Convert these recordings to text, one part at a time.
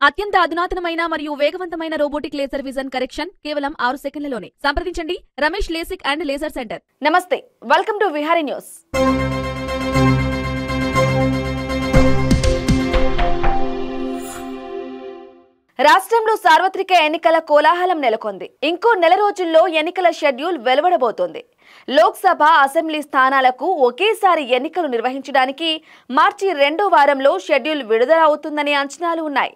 అత్యంత అధునాతనమైన మరియు వేగవంతమైన రోబోటిక్ లేజర్ విజన్ కరెక్షన్ కేవలం 6 సెకన్లలోనే. సంప్రదించండి Ramesh LASIK and laser centre. నమస్తే, వెల్కమ్ టు విహారీ న్యూస్. రాష్ట్రంలో సార్వత్రిక ఎన్నికల కోలాహలం నెలకొంది. ఇంకో నెల రోజుల్లో ఎన్నికల షెడ్యూల్ వెలువడబోతోంది. లోక్సభ, అసెంబ్లీ స్థానాలకు ఒకేసారి ఎన్నికలు నిర్వహించడానికి మార్చి 2వ వారంలో షెడ్యూల్ విడుదల అవుతుందనే అంచనాలు ఉన్నాయి.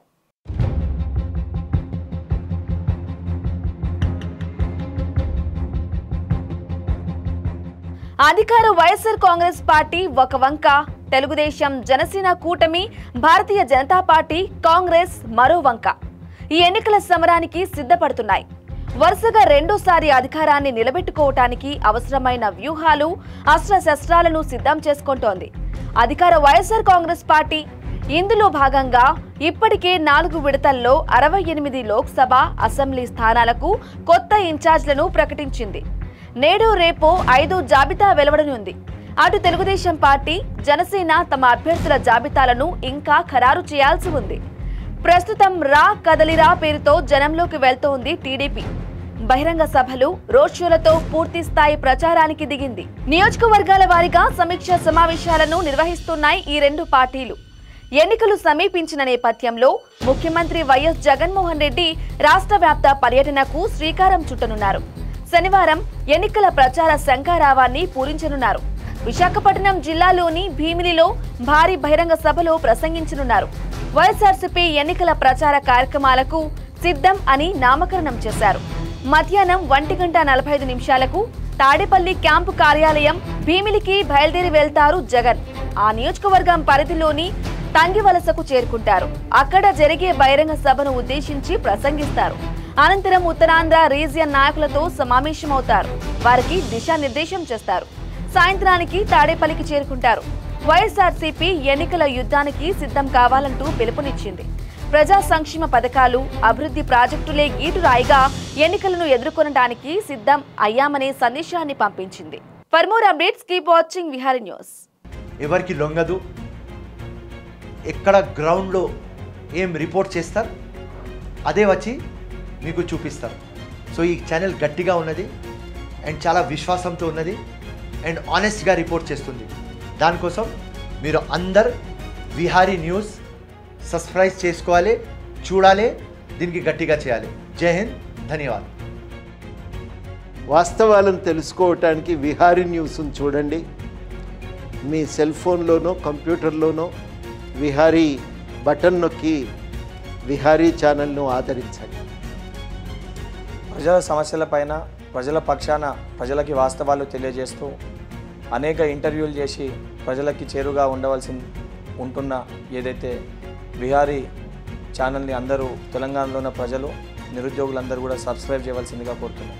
అధికార వైఎస్ఆర్ కాంగ్రెస్ పార్టీ ఒక వంక, తెలుగుదేశం, జనసేన కూటమి, భారతీయ జనతా పార్టీ, కాంగ్రెస్ మరో వంక ఈ ఎన్నికల సమరానికి సిద్ధపడుతున్నాయి. వరుసగా రెండోసారి అధికారాన్ని నిలబెట్టుకోవటానికి అవసరమైన వ్యూహాలు, అస్త్రశస్త్రాలను సిద్ధం చేసుకుంటోంది అధికార వైఎస్ఆర్ కాంగ్రెస్ పార్టీ. ఇందులో భాగంగా ఇప్పటికే 4 విడతల్లో 68 లోక్సభ, అసెంబ్లీ స్థానాలకు కొత్త ఇన్ఛార్జ్లను ప్రకటించింది. నేడు రేపో 5 జాబితా వెలువడనుంది. అటు తెలుగుదేశం పార్టీ, జనసేన తమ అభ్యర్థుల జాబితాలను ఇంకా ఖరారు చేయాల్సి ఉంది. ప్రస్తుతం రా కదలిరా పేరుతో జనంలోకి వెళ్తోంది టీడీపీ. బహిరంగ సభలు, రోడ్ షోలతో పూర్తి స్థాయి ప్రచారానికి దిగింది. నియోజకవర్గాల వారీగా సమీక్ష సమావేశాలను నిర్వహిస్తున్నాయి ఈ రెండు పార్టీలు. ఎన్నికలు సమీపించిన నేపథ్యంలో ముఖ్యమంత్రి వైఎస్ జగన్మోహన్ రెడ్డి రాష్ట్ర వ్యాప్త పర్యటనకు శ్రీకారం చుట్టనున్నారు. శనివారం ఎన్నికల ప్రచార శంఖారావాన్ని పూరించనున్నారు. విశాఖపట్నం జిల్లాలోని భీమిలిలో భారీ బహిరంగ సభలో ప్రసంగించనున్నారు. వైఎస్ఆర్సీపీ ఎన్నికల ప్రచార కార్యక్రమాలకు సిద్ధం అని నామకరణం చేశారు. మధ్యాహ్నం 1:45 తాడేపల్లి క్యాంపు కార్యాలయం భీమిలికి బయలుదేరి వెళ్తారు జగన్. ఆ నియోజకవర్గం పరిధిలోని తంగివలసకు చేరుకుంటారు. అక్కడ జరిగే బహిరంగ సభను ఉద్దేశించి ప్రసంగిస్తారు. అనంతరం ఉత్తరాంధ్ర రీజియన్ నాయకులతో సమావేశమవుతారు. వారికి దిశానిర్దేశం చేస్తారు. సాయంత్రానికి తాడేపల్లికి చేరుకుంటారు. వైఎస్ఆర్సీపీ ఎన్నికల యుద్ధానికి సిద్ధం కావాలంటూ పిలుపునిచ్చింది. ప్రజా సంక్షేమ పథకాలు, అభివృద్ధి ప్రాజెక్టులే గీటురాయిగా ఎన్నికలను ఎదుర్కొనడానికి సిద్ధం అయ్యామనే సందేశాన్ని పంపించింది. For more updates keep watching Vihari news. ఎవరికి లొంగదు, ఎక్కడ గ్రౌండ్లో ఏం రిపోర్ట్ చేస్తారు అదే వచ్చి మీకు చూపిస్తారు. సో ఈ ఛానల్ గట్టిగా ఉన్నది అండ్ చాలా విశ్వాసంతో ఉన్నది అండ్ ఆనెస్ట్గా రిపోర్ట్ చేస్తుంది. దానికోసం మీరు అందరు విహారీ న్యూస్ సబ్స్క్రైబ్ చేసుకోవాలి, చూడాలి, దీనికి గట్టిగా చేయాలి. జై హింద్, ధన్యవాదాలు. వాస్తవాలను తెలుసుకోవటానికి విహారీ న్యూస్ను చూడండి. మీ సెల్ ఫోన్లోనో కంప్యూటర్లోనో విహారీ బటన్ నొక్కి విహారీ ఛానల్ను ఆదరించండి. ప్రజల సమస్యలపైన, ప్రజల పక్షాన ప్రజలకి వాస్తవాలు తెలియజేస్తూ అనేక ఇంటర్వ్యూలు చేసి ప్రజలకి చేరుగా ఉంటున్న ఏదైతే విహారీ ఛానల్ని అందరూ తెలంగాణలో ఉన్న ప్రజలు, నిరుద్యోగులందరూ కూడా సబ్స్క్రైబ్ చేయవలసిందిగా కోరుతున్నాం.